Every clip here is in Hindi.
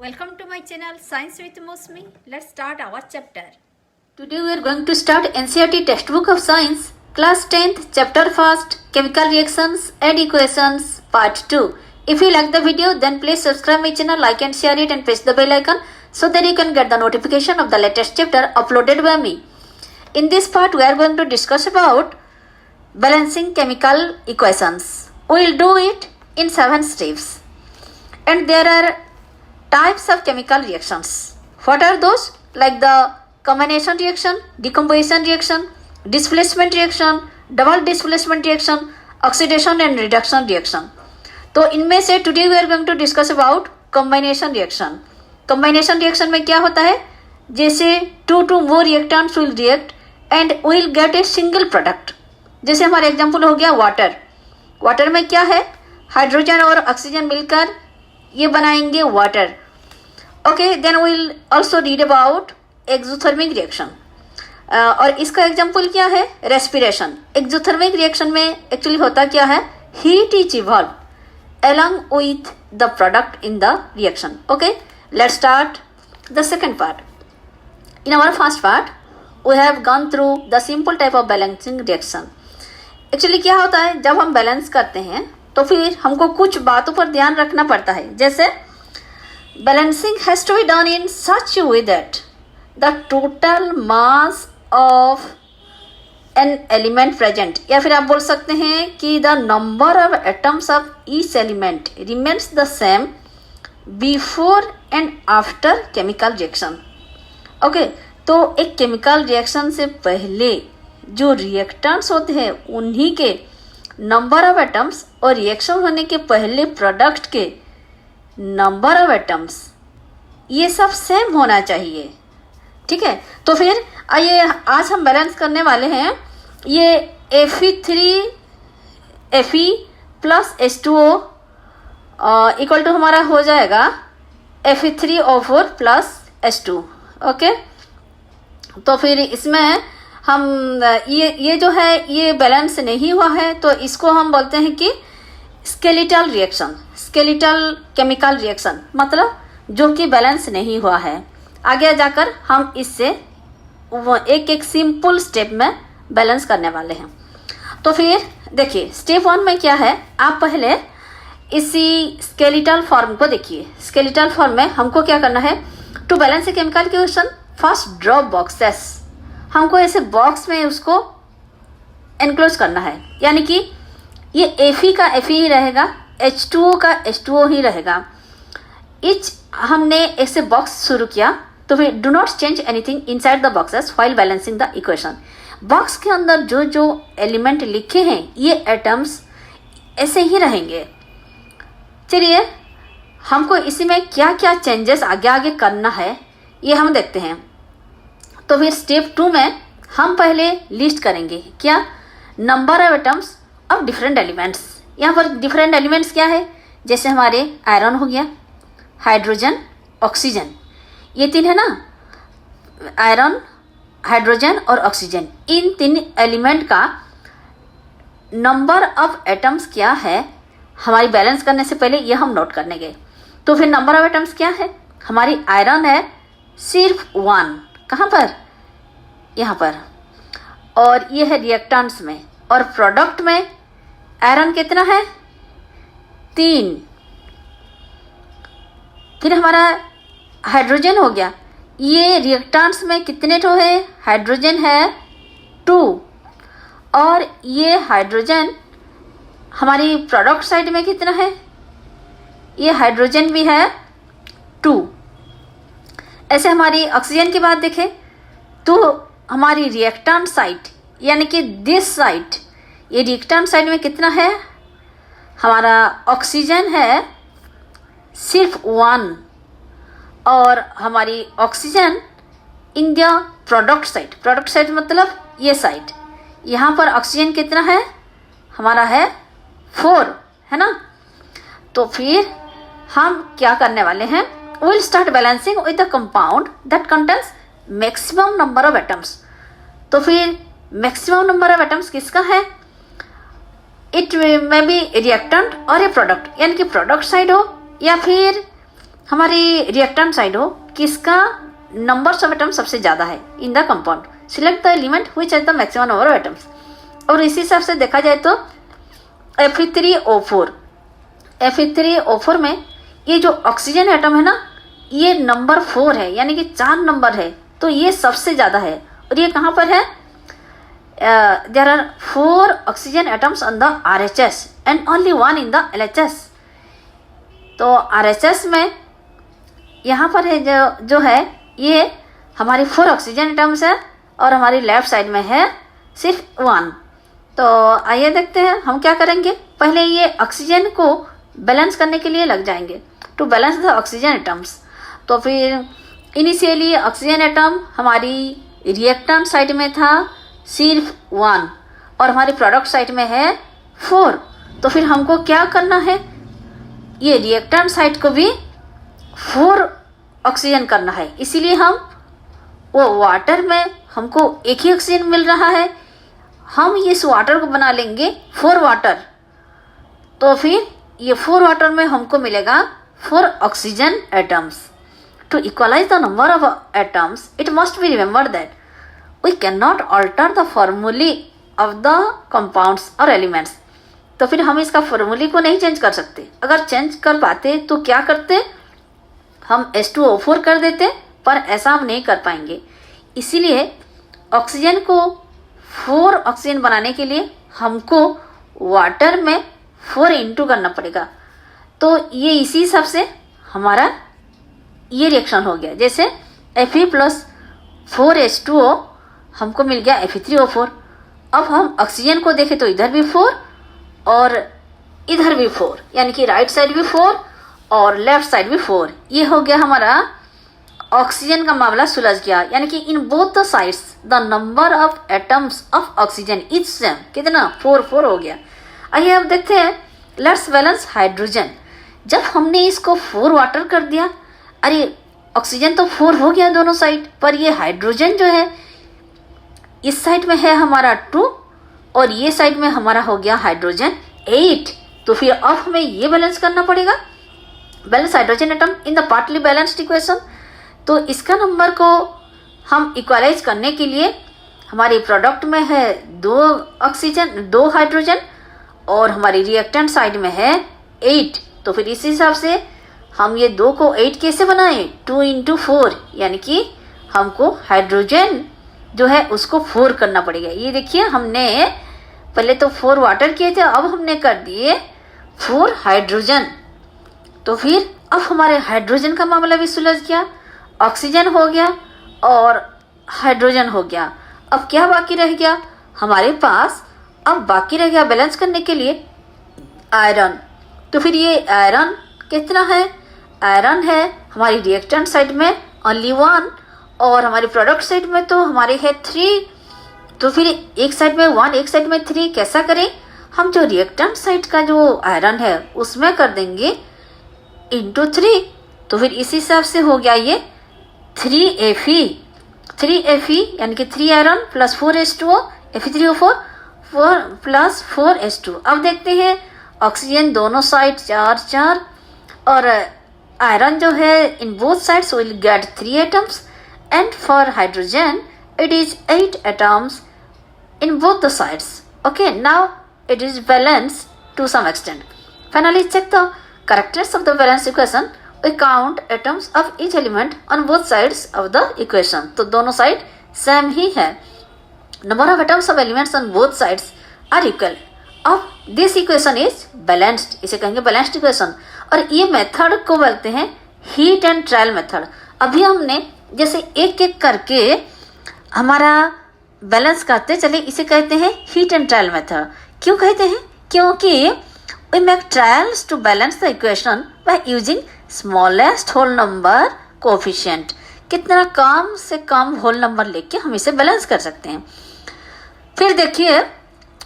Welcome to my channel Science with Mosmi. Let's start our chapter. Today we are going to start NCERT textbook of science, class 10th, chapter 1st, chemical reactions and equations, part 2. If you like the video, then please subscribe my channel, like and share it and press the bell icon so that you can get the notification of the latest chapter uploaded by me. In this part, we are going to discuss about balancing chemical equations. We will do it in 7 steps. And there are types of chemical reactions. What are those? Like the combination reaction, decomposition reaction, displacement reaction, double displacement reaction, oxidation and reduction reaction. तो इनमें से today we are going to discuss about combination reaction. Combination reaction में क्या होता है? जैसे 2 to more reactants will react and will get a single product. जैसे हमारा एग्जांपल हो गया वाटर. वाटर में क्या है? हाइड्रोजन और ऑक्सीजन मिलकर ये बनाएंगे water. Okay, then will also read about exothermic reaction. और इसका एग्जांपल क्या है? रेस्पिरेशन. एक्सोथर्मिक रिएक्शन में एक्चुअली होता क्या है? Heat is evolve along with the product in the reaction. Okay, let's start the second part. In our first part, we have gone through the simple type of balancing reaction. Actually क्या होता है जब हम बैलेंस करते हैं तो फिर हमको कुछ बातों पर ध्यान रखना पड़ता है. जैसे balancing has to be done in such a way that the total mass of an element present, या फिर आप बोल सकते हैं कि the number of atoms of each element remains the same before and after chemical reaction. Okay, तो एक केमिकल रिएक्शन से पहले जो रिएक्टेंट्स होते हैं उन्हीं के नंबर ऑफ एटम्स और रिएक्शन होने के पहले प्रोडक्ट के नंबर ऑफ एटम्स ये सब सेम होना चाहिए. ठीक है, तो फिर आइए आज हम बैलेंस करने वाले हैं ये Fe plus H2O equal to हमारा हो जाएगा Fe3O4 प्लस H2. ओके, तो फिर इसमें हम ये जो है ये बैलेंस नहीं हुआ है तो इसको हम बोलते हैं कि skeletal reaction. Skeletal chemical reaction मतलब जो कि बैलेंस नहीं हुआ है. आगे जाकर हम इससे एक एक सिंपल स्टेप में बैलेंस करने वाले हैं. तो फिर देखिए स्टेप 1 में क्या है. आप पहले इसी स्केलेटल फॉर्म को देखिए. स्केलेटल फॉर्म में हमको क्या करना है? To balance a chemical equation first draw boxes. हमको ऐसे बॉक्स में उसको एनक्लोज करना है. यानी कि ये Fe का Fe ही रहेगा, H2O का H2O ही रहेगा. हमने ऐसे बॉक्स शुरू किया तो फिर do not change anything inside the boxes while balancing the equation. Box के अंदर जो जो एलिमेंट लिखे हैं ये एटम्स ऐसे ही रहेंगे. चलिए हमको इसी में क्या क्या चेंजेस आगे आगे करना है ये हम देखते हैं. तो फिर स्टेप 2 में हम पहले लिस्ट करेंगे क्या? Number of atoms of different elements. यहाँ पर डिफरेंट एलिमेंट्स क्या है? जैसे हमारे आयरन हो गया, हाइड्रोजन, ऑक्सीजन, ये 3 है ना. आयरन, हाइड्रोजन और ऑक्सीजन, इन 3 एलिमेंट का नंबर ऑफ एटम्स क्या है हमारी बैलेंस करने से पहले ये हम नोट करने गए. तो फिर नंबर ऑफ एटम्स क्या है? हमारी आयरन है सिर्फ 1. कहाँ पर? यहाँ पर. और ये है रिएक्टेंट्स में. और प्रोडक्ट में आयरन कितना है? 3. फिर हमारा हाइड्रोजन हो गया. ये रिएक्टेंट्स में कितने ठो है? हाइड्रोजन है 2. और ये हाइड्रोजन हमारी प्रोडक्ट साइड में कितना है? ये हाइड्रोजन भी है 2. ऐसे हमारी ऑक्सीजन की बात देखें तो हमारी रिएक्टेंट साइड यानी कि दिस साइड, ये रिएक्टेंट साइड में कितना है? हमारा ऑक्सीजन है सिर्फ 1. और हमारी oxygen in the product side. Product side मतलब ये साइड. यहाँ पर ऑक्सीजन कितना है? हमारा है 4, है ना. तो फिर हम क्या करने वाले हैं? Will start balancing with the compound that contains maximum number of atoms. तो फिर मैक्सिमम नंबर ऑफ एटम्स किसका है? इट मे बी रिएक्टेंट और ए प्रोडक्ट, यानी कि प्रोडक्ट साइड हो या फिर हमारी रिएक्टेंट साइड हो किसका नंबर्स ऑफ एटम्स सबसे ज़्यादा है in the compound, select the element which has the maximum number of atoms. और इसी हिसाब से देखा जाए तो Fe3O4 में ये जो ऑक्सीजन एटम है ना, ये नंबर 4 है, यानी कि 4 नंबर है, तो ये सबसे ज़्यादा है। और ये कहाँ पर है? There are 4 oxygen atoms on the RHS and only 1 in the LHS। तो RHS में यहाँ पर है जो है ये हमारी 4 ऑक्सीजन एटम्स है और हमारी लेफ्ट साइड में है सिर्फ 1। तो आइए देखते हैं हम क्या करेंगे। पहले ये ऑक्सीजन को बैलेंस करने के लिए लग जाएंगे, to balance the oxygen atoms. तो फिर इनिशियली ऑक्सीजन एटम हमारी रिएक्टेंट साइड में था सिर्फ 1 और हमारी प्रोडक्ट साइड में है 4। तो फिर हमको क्या करना है, ये रिएक्टेंट साइड को भी 4 ऑक्सीजन करना है। इसीलिए हम वो वाटर में हमको एक ही ऑक्सीजन मिल रहा है, हम इस वाटर को बना लेंगे 4 वाटर। तो फिर ये 4 वाटर में हमको मिलेगा 4 oxygen atoms. To equalize the number of atoms it must be remembered that we can not alter the formulae of the compounds और एलिमेंट्स। तो फिर हम इसका फॉर्मूले को नहीं चेंज कर सकते। अगर चेंज कर पाते तो क्या करते, हम H2O4 कर देते, पर ऐसा हम नहीं कर पाएंगे। इसीलिए ऑक्सीजन को 4 ऑक्सीजन बनाने के लिए हमको वाटर में 4 इंटू करना पड़ेगा। तो ये इसी हिसाब से हमारा ये रिएक्शन हो गया। जैसे Fe+4H2O हमको मिल गया Fe3O4। अब हम ऑक्सीजन को देखें तो इधर भी 4 और इधर भी 4, यानी कि राइट साइड भी 4 और लेफ्ट साइड भी 4। ये हो गया हमारा ऑक्सीजन का मामला सुलझ गया, यानी कि in both the sides the number of atoms of oxygen is same. कितना? 4 हो गया। आइए अब देखते हैं, लेट्स बैलेंस हाइड्रोजन। जब हमने इसको 4 वाटर कर दिया, अरे ऑक्सीजन तो 4 हो गया दोनों साइड, पर ये हाइड्रोजन जो है इस साइड में है हमारा 2 और ये साइड में हमारा हो गया हाइड्रोजन 8। तो फिर अब हमें ये बैलेंस करना पड़ेगा, balance hydrogen atom in the partly balanced equation. तो इसका नंबर को हम इक्वलाइज करने के लिए हमारी प्रोडक्ट में है 2 ऑक्सीजन 2 हाइड्रोजन और हमारी रिएक्टेंट साइड में है 8। तो फिर इस हिसाब से हम ये 2 को 8 कैसे बनाएं, 2 × 4, यानी कि हमको हाइड्रोजन जो है उसको 4 करना पड़ेगा। ये देखिए हमने पहले तो 4 वाटर किए थे, अब हमने कर दिए 4 हाइड्रोजन। तो फिर अब हमारे हाइड्रोजन का मामला भी सुलझ गया, ऑक्सीजन हो गया और हाइड्रोजन हो गया। अब क्या बाकी रह गया हमारे पास? अब बाकी रह गया बैलेंस करने के लिए आयरन। तो फिर ये आयरन कितना है? आयरन है हमारी रिएक्टेंट साइड में ओनली 1 और हमारी प्रोडक्ट साइड में तो हमारे है 3। तो फिर एक साइड में 1 एक साइड में 3 कैसा करें? हम जो रिएक्टेंट साइड का जो आयरन है उसमें कर देंगे × 3। तो फिर इस हिसाब से हो गया ये 3Fe यानी कि 3 iron plus 4H2O Fe3O4 4 plus 4H2। अब देखते हैं ऑक्सीजन दोनों साइड 4 और आयरन जो है in both sides will get 3 atoms and for hydrogen it is 8 atoms in both the sides. Okay, now it is balanced to some extent. Finally, check the correctness of the balance equation. We count atoms of each element on both sides of the equation. तो दोनों साइड सेम ही है। Number of atoms of elements on both sides are equal. अब this equation is balanced. इसे कहेंगे balanced equation। और ये मेथड को बोलते हैं heat and trial method। अभी हमने जैसे एक एक करके हमारा बैलेंस करते चले, इसे कहते हैं हीट एंड ट्रायल मेथड। क्यों कहते हैं? क्योंकि we make trials to balance the equation by using smallest whole number coefficient. कितना कम से कम होल नंबर लेके हम इसे बैलेंस कर सकते हैं। फिर देखिए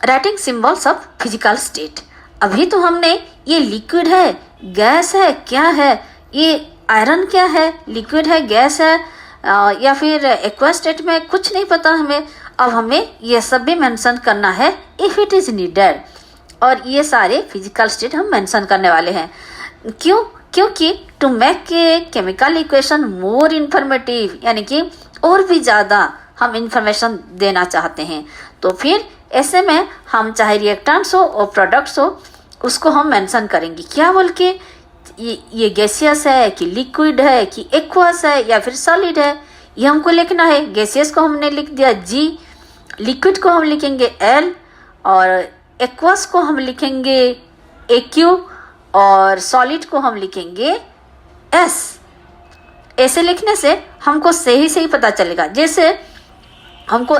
writing symbols of physical state. अभी तो हमने ये लिक्विड है, गैस है, क्या है, ये आयरन क्या है, लिक्विड है, गैस है या फिर एक्वा स्टेट में, कुछ नहीं पता हमें। अब हमें ये सब भी मेंशन करना है इफ इट इज नीडेड। और ये सारे फिजिकल स्टेट हम मेंशन करने वाले हैं। क्यों? क्योंकि to make a chemical equation more informative, यानी कि और भी ज़्यादा हम इंफॉर्मेशन देना चाहते हैं, तो फिर ऐसे में हम चाहे रिएक्टेंट्स हो और प्रोडक्ट्स हो उसको हम मेंशन करेंगे। क्या बोल के, ये गैसियस है कि लिक्विड है कि एक्वस है या फिर सॉलिड है, ये हमको लिखना है। गैसियस को हमने लिख दिया G, लिक्विड को हम लिखेंगे L और एक्वस को हम लिखेंगे AQ और सॉलिड को हम लिखेंगे S। ऐसे लिखने से हमको सही पता चलेगा। जैसे हमको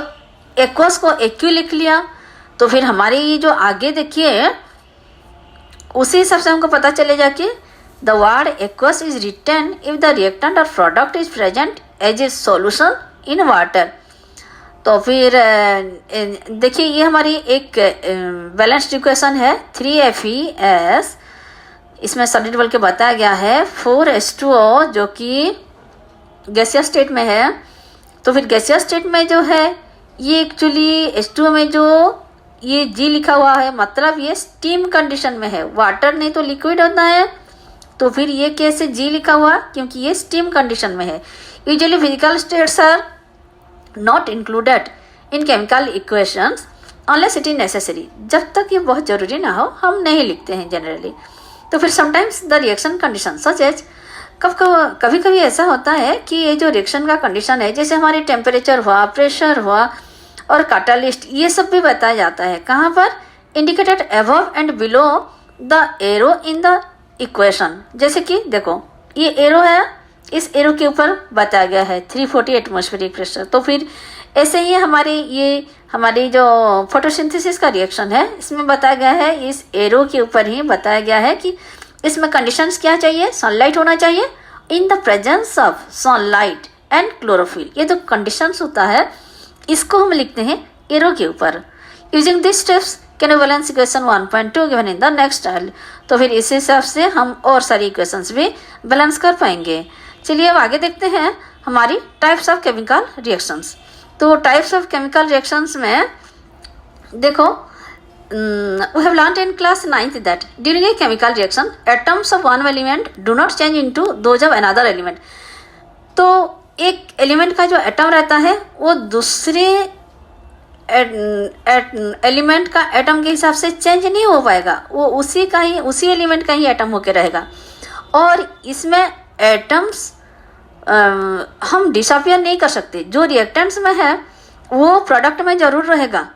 एक्वस को AQ लिख लिया तो फिर हमारे ये जो आगे देखिए उसी हिसाब से हमको पता चलेगा कि the word aqueous is written if the reactant or product is present as a solution in water. तो फिर देखिए ये हमारी एक बैलेंस्ड इक्वेशन है 3FeS, इसमें सॉलिड बोल के बताया गया है 4H2O जो कि गैसियस स्टेट में है। तो फिर गैसियस स्टेट में जो है ये एक्चुअली H2O में जो ये G लिखा हुआ है मतलब ये स्टीम कंडीशन में है, वाटर नहीं तो लिक्विड होता है। तो फिर ये कैसे G लिखा हुआ, क्योंकि ये स्टीम कंडीशन में है। Usually physical states are not included in chemical equations unless it is necessary, जब तक ये बहुत जरूरी ना हो हम नहीं लिखते हैं जनरली। तो फिर sometimes the reaction condition such as, कभी कभी ऐसा होता है कि ये जो रिएक्शन का कंडीशन है जैसे हमारी टेम्परेचर हुआ, प्रेशर हुआ और कैटालिस्ट, ये सब भी बताया जाता है। कहाँ पर, indicated above and below the arrow in the equation. जैसे कि देखो ये एरो है, इस एरो के ऊपर बताया गया है 340 एटमॉस्फेरिक प्रेशर। तो फिर ऐसे ही हमारी जो फोटोसिंथेसिस का रिएक्शन है इसमें बताया गया है, इस एरो के ऊपर ही बताया गया है कि इसमें कंडीशंस क्या चाहिए, सनलाइट होना चाहिए in the presence of sunlight and chlorophyll. ये जो कंडीशंस होता है इसको हम लिखते हैं एरो के ऊपर। Using this steps can balance equation 1.2 given in the next style. तो फिर इस हिसाब से हम और सारी इक्वेशंस भी बैलेंस कर पाएंगे। चलिए अब आगे देखते हैं हमारी टाइप्स ऑफ केमिकल रिएक्शंस। तो टाइप्स ऑफ केमिकल रिएक्शंस में देखो we have learned in class 9th that during a chemical reaction atoms of one element do not change into those of another element। तो एक एलिमेंट का जो एटम रहता है वो दूसरे एलिमेंट का एटम के हिसाब से चेंज नहीं हो पाएगा, वो उसी एलिमेंट का ही एटम होकर रहेगा। और इसमें एटम्स हम डिसअपियर नहीं कर सकते। जो रिएक्टेंट्स में है वो प्रोडक्ट में जरूर रहेगा,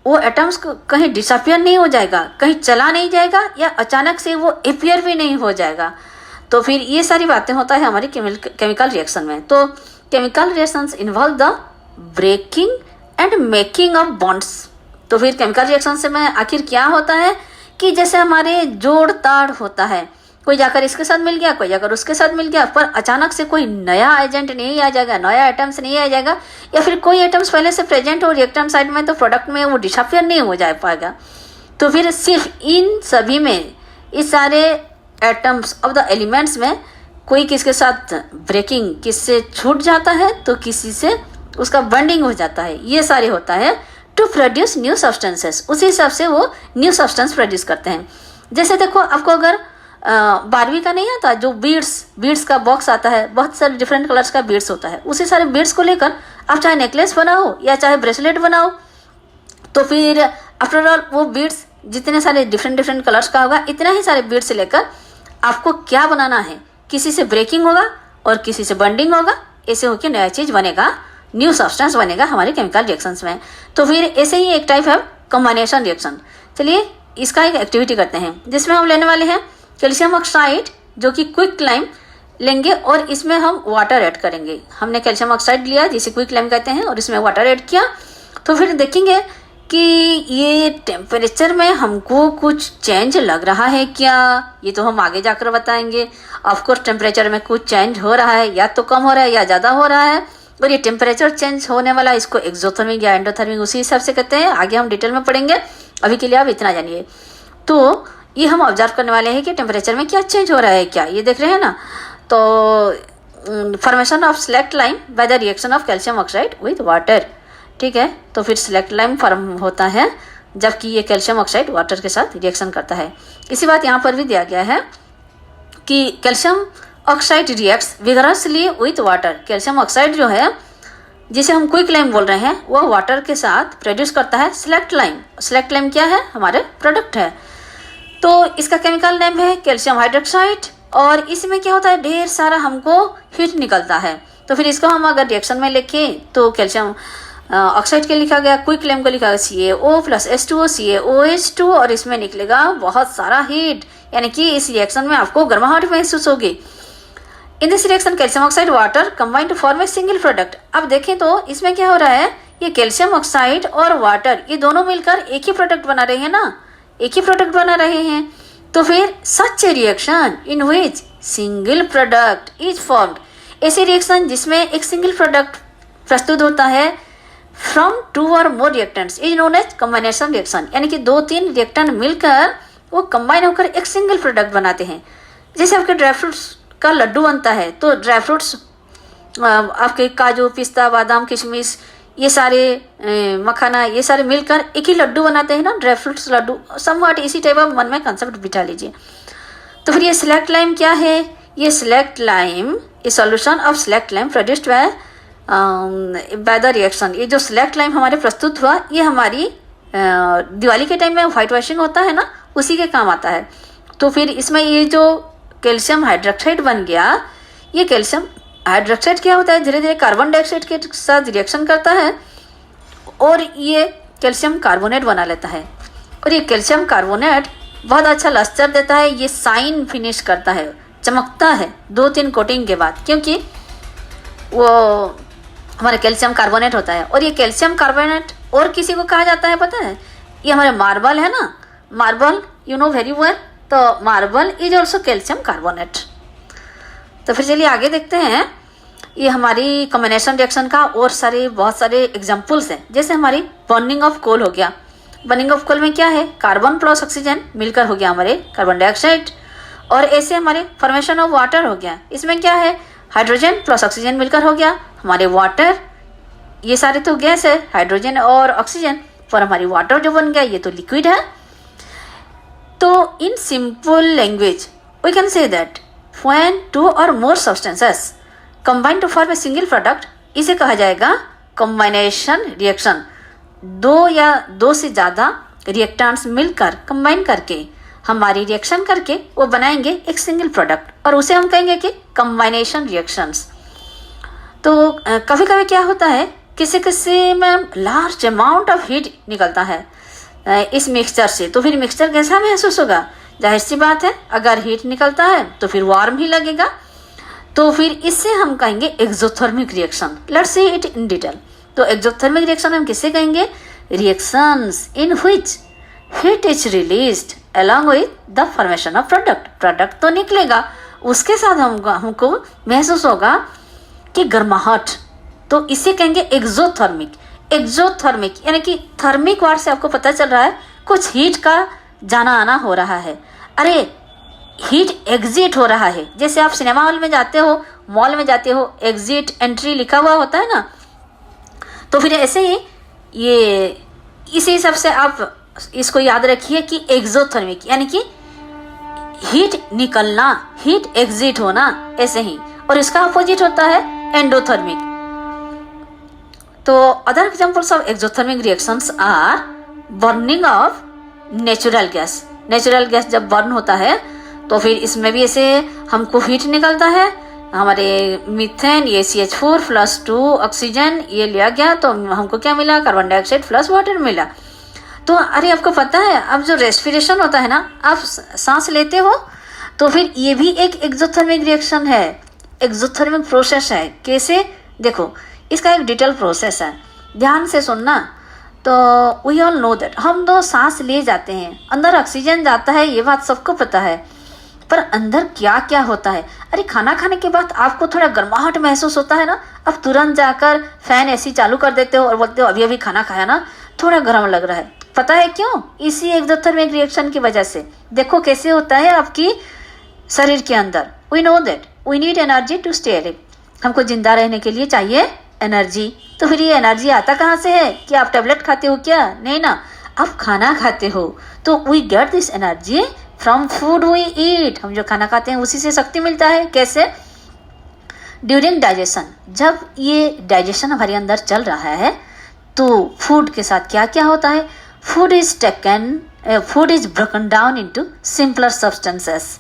वो एटम्स कहीं डिसअपियर नहीं हो जाएगा, कहीं चला नहीं जाएगा या अचानक से वो अपीयर भी नहीं हो जाएगा। तो फिर ये सारी बातें होता है हमारी केमिकल रिएक्शन में। तो chemical reactions involve the breaking and making of bonds. तो फिर केमिकल रिएक्शन से में आखिर क्या होता है कि जैसे हमारे जोड़ ताड़ होता है, कोई जाकर इसके साथ मिल गया, कोई जाकर उसके साथ मिल गया, पर अचानक से कोई नया एजेंट नहीं आ जाएगा, नया एटम्स नहीं आ जाएगा, या फिर कोई एटम्स पहले से प्रेजेंट हो रिएक्टेंट साइड में तो प्रोडक्ट में वो डिसअपियर नहीं हो जा पाएगा। तो फिर सिर्फ इन सभी में, इस सारे एटम्स ऑफ द एलिमेंट्स में कोई किसके साथ ब्रेकिंग, किससे छूट जाता है तो किसी से उसका बॉन्डिंग हो जाता है, ये सारे होता है टू प्रोड्यूस न्यू सब्सटेंसेस। उसी हिसाब से वो न्यू सब्सटेंस प्रोड्यूस करते हैं। जैसे देखो आपको अगर 12वीं का नहीं आता जो बीड्स का बॉक्स आता है, बहुत सारे डिफरेंट कलर्स का बीड्स होता है, उसी सारे बीड्स को लेकर आप चाहे नेकलेस बनाओ या चाहे ब्रेसलेट बनाओ, तो फिर आफ्टर ऑल वो बीड्स जितने सारे डिफरेंट कलर्स का होगा, इतना ही सारे बीड्स से लेकर आपको क्या बनाना है, किसी से ब्रेकिंग होगा और किसी से बॉन्डिंग होगा, ऐसे होकर नया चीज बनेगा, न्यू सब्सटेंस बनेगा हमारे केमिकल रिएक्शंस में। तो फिर ऐसे ही एक टाइप है कॉम्बिनेशन रिएक्शन। चलिए इसका एक एक्टिविटी करते हैं जिसमें हम लेने वाले हैं कैल्शियम ऑक्साइड जो कि क्विक लाइम लेंगे और इसमें हम वाटर ऐड करेंगे। हमने कैल्शियम ऑक्साइड लिया जिसे क्विक लाइम कहते हैं और इसमें वाटर ऐड किया। तो फिर देखेंगे कि ये टेम्परेचर में हमको कुछ चेंज लग रहा है क्या, ये तो हम आगे जाकर बताएंगे। ऑफकोर्स टेम्परेचर में कुछ चेंज हो रहा है, या तो कम हो रहा है या ज़्यादा हो रहा है, और ये टेम्परेचर चेंज होने वाला इसको एक्सोथर्मिक या एंडोथर्मिक उसी हिसाब से कहते हैं। आगे हम डिटेल में पढ़ेंगे, अभी के लिए आप इतना जानिए। तो ये हम ऑब्जर्व करने वाले हैं कि टेम्परेचर में क्या चेंज हो रहा है क्या, ये देख रहे हैं ना। तो formation of slaked lime by the reaction of calcium oxide with water, ठीक है। तो फिर सिलेक्ट लाइम फॉर्म होता है जबकि ये कैल्शियम ऑक्साइड वाटर के साथ रिएक्शन करता है। इसी बात यहाँ पर भी दिया गया है कि calcium oxide reacts vigorously with water. Calcium oxide जो है जिसे हम क्विक लाइम बोल रहे हैं वह वाटर के साथ प्रोड्यूस करता है सेलेक्ट लाइम। सेलेक्ट लाइम क्या है? हमारे प्रोडक्ट है। तो इसका केमिकल नेम है कैल्शियम हाइड्रोक्साइड और इसमें क्या होता है ढेर सारा हमको हीट निकलता है। तो फिर इसको हम अगर रिएक्शन में लिखें तो कैल्शियम ऑक्साइड के लिखा गया, क्विक लाइम को लिखा गया CaO प्लस H2O CaOH2 और इसमें निकलेगा बहुत सारा हीट, यानी कि इस रिएक्शन में आपको गर्माहट महसूस होगी। In this reaction calcium oxide water combine to form a single product. अब देखें तो इसमें क्या हो रहा है, ये कैल्शियम ऑक्साइड और वाटर ये दोनों मिलकर एक ही प्रोडक्ट बना रहे हैं ना, एक ही प्रोडक्ट बना रहे हैं। तो फिर such a reaction in which single product is formed, ऐसी रिएक्शन जिसमें एक सिंगल प्रोडक्ट प्रस्तुत होता है from 2 or more reactants is known as combination reaction, यानी कि 2-3 रिएक्टेंट मिलकर वो कंबाइन होकर एक सिंगल प्रोडक्ट बनाते हैं। जैसे आपके ड्राई फ्रूट्स का लड्डू बनता है तो ड्राई फ्रूट्स आपके काजू पिस्ता बादाम किशमिश ये सारे मखाना ये सारे मिलकर एक ही लड्डू बनाते हैं ना, ड्राई फ्रूट्स लड्डू। समवॉट इसी टाइप ऑफ मन में कंसेप्ट बिठा लीजिए। तो फिर ये सिलेक्ट लाइम क्या है? ये slaked lime is solution of slaked lime produced by the reaction. ये जो सिलेक्ट लाइम हमारे प्रस्तुत हुआ ये हमारी दिवाली के टाइम में व्हाइट वॉशिंग होता है ना, उसी के काम आता है। तो फिर इसमें ये जो कैल्शियम हाइड्रोक्साइड बन गया, ये कैल्शियम हाइड्रोक्साइड क्या होता है, धीरे धीरे कार्बन डाइऑक्साइड के साथ रिएक्शन करता है और ये कैल्शियम कार्बोनेट बना लेता है। और ये कैल्शियम कार्बोनेट बहुत अच्छा लस्टर देता है, ये साइन फिनिश करता है, चमकता है 2-3 कोटिंग के बाद, क्योंकि वो हमारे कैल्शियम कार्बोनेट होता है। और ये कैल्शियम कार्बोनेट और किसी को कहा जाता है पता है? ये हमारे मार्बल है ना, marble you know very well, तो marble is also calcium carbonate. तो फिर चलिए आगे देखते हैं। ये हमारी कॉम्बिनेशन रिएक्शन का और बहुत सारे एग्जांपल्स हैं। जैसे हमारी बर्निंग ऑफ कोल हो गया। बर्निंग ऑफ कोल में क्या है, कार्बन प्लस ऑक्सीजन मिलकर हो गया हमारे कार्बन डाइऑक्साइड। और ऐसे हमारे फॉर्मेशन ऑफ वाटर हो गया, इसमें क्या है, हाइड्रोजन प्लस ऑक्सीजन मिलकर हो गया हमारे वाटर। ये सारे तो गैस है, हाइड्रोजन और ऑक्सीजन, पर हमारी वाटर जो बन गया ये तो लिक्विड है। तो in simple language we can say that when 2 or more substances combine to form a single product, इसे कहा जाएगा कॉम्बिनेशन रिएक्शन। 2 या 2 से ज़्यादा रिएक्टेंट्स मिलकर कंबाइन करके हमारी रिएक्शन करके वो बनाएंगे एक सिंगल प्रोडक्ट, और उसे हम कहेंगे कि कॉम्बिनेशन रिएक्शंस। तो कभी कभी क्या होता है, किसी किसी में लार्ज अमाउंट ऑफ हीट निकलता है इस मिक्सचर से, तो फिर मिक्सचर कैसा महसूस होगा? जाहिर सी बात है, अगर हीट निकलता है तो फिर वार्म ही लगेगा। तो फिर इससे हम कहेंगे exothermic reaction. Let's see it in detail. तो एक्सोथर्मिक रिएक्शन हम किससे कहेंगे? Reactions in which heat is released along with the formation of product. Product तो निकलेगा, उसके साथ हमको महसूस होगा कि गर्माहट, तो इसे कहेंगे एक्सोथर्मिक। एक्सोथर्मिक यानी कि थर्मिक वर्ड से आपको पता चल रहा है कुछ हीट का जाना आना हो रहा है। अरे हीट एग्जिट हो रहा है। जैसे आप सिनेमा हॉल में जाते हो, मॉल में जाते हो, एग्जिट एंट्री लिखा हुआ होता है ना, तो फिर ऐसे ही ये इसी हिसाब से आप इसको याद रखिए कि एक्सोथर्मिक यानी कि हीट निकलना, हीट एग्जिट होना, ऐसे ही। और इसका अपोजिट होता है एंडोथर्मिक। तो other examples of exothermic reactions are burning of natural gas. Natural gas जब बर्न होता है तो फिर इसमें भी ऐसे हमको हीट निकलता है। हमारे मीथेन ये CH4 प्लस 2 ऑक्सीजन ये लिया गया तो हमको क्या मिला, कार्बन डाइऑक्साइड प्लस वाटर मिला। तो अरे आपको पता है अब जो रेस्पिरेशन होता है ना, आप सांस लेते हो, तो फिर ये भी एक एक्सोथर्मिक रिएक्शन है, एक्सोथर्मिक प्रोसेस है। कैसे? देखो इसका एक डिटेल प्रोसेस है, ध्यान से सुनना। तो वी ऑल नो दैट हम दो सांस ले जाते हैं, अंदर ऑक्सीजन जाता है, ये बात सबको पता है, पर अंदर क्या क्या होता है। अरे खाना खाने के बाद आपको थोड़ा गर्माहट महसूस होता है ना, अब तुरंत जाकर फैन ऐसी चालू कर देते हो और बोलते हो अभी अभी खाना खाया ना, थोड़ा गर्म लग रहा है। पता है क्यों? इसी एक्सोथर्मिक रिएक्शन की वजह से। देखो कैसे होता है आपकी शरीर के अंदर। We know that we need energy to stay alive. हमको जिंदा रहने के लिए चाहिए एनर्जी। तो फिर ये एनर्जी आता कहाँ से है? कि आप टेबलेट खाते हो क्या? नहीं ना, आप खाना खाते हो। तो we get this energy from food we eat, हम जो खाना खाते हैं उसी से शक्ति मिलता है। कैसे? ड्यूरिंग डाइजेशन, जब ये डाइजेशन हमारे अंदर चल रहा है तो फूड के साथ क्या क्या होता है? Food is broken down into simpler substances.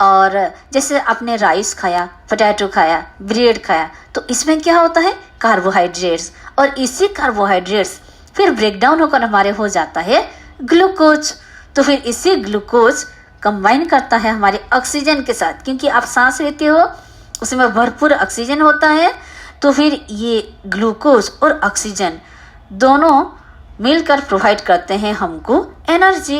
और जैसे आपने राइस खाया, पोटैटो खाया, ब्रेड खाया, तो इसमें क्या होता है? कार्बोहाइड्रेट्स, और इसी कार्बोहाइड्रेट्स फिर ब्रेक डाउन होकर हमारे हो जाता है ग्लूकोज। तो फिर इसी ग्लूकोज कंबाइन करता है हमारे ऑक्सीजन के साथ, क्योंकि आप सांस लेते हो उसमें भरपूर ऑक्सीजन होता है। तो फिर ये ग्लूकोज और ऑक्सीजन दोनों मिलकर प्रोवाइड करते हैं हमको energy.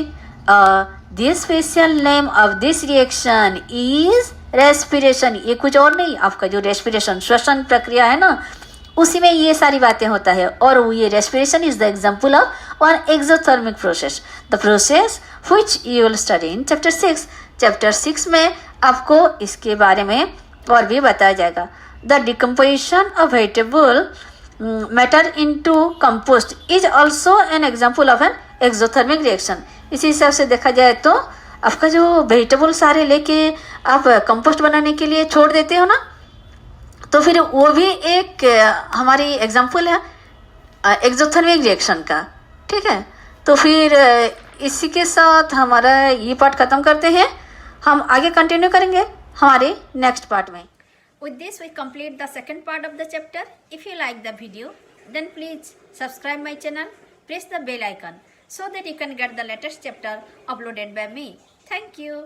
This special name of this reaction is respiration. ये कुछ और नहीं, आपका जो रेस्पिरेशन श्वसन प्रक्रिया है ना, उसी में ये सारी बातें होता है। और वो ये respiration is the example of one exothermic process, the process which you will study in chapter 6। Chapter 6 में आपको इसके बारे में और भी बताया जाएगा। The decomposition of vegetable matter into compost is also an example of an exothermic reaction. इसी हिसाब से देखा जाए तो आपका जो वेजिटेबल सारे लेके आप कंपोस्ट बनाने के लिए छोड़ देते हो ना, तो फिर वो भी एक हमारी एग्जाम्पल है एक्सोथर्मिक रिएक्शन का। ठीक है, तो फिर इसी के साथ हमारा ये पार्ट खत्म करते हैं। हम आगे कंटिन्यू करेंगे हमारे नेक्स्ट पार्ट में। With this, we complete the second part of the chapter. If you like the video, then please subscribe my channel, press the bell icon so that you can get the latest chapter uploaded by me. Thank you.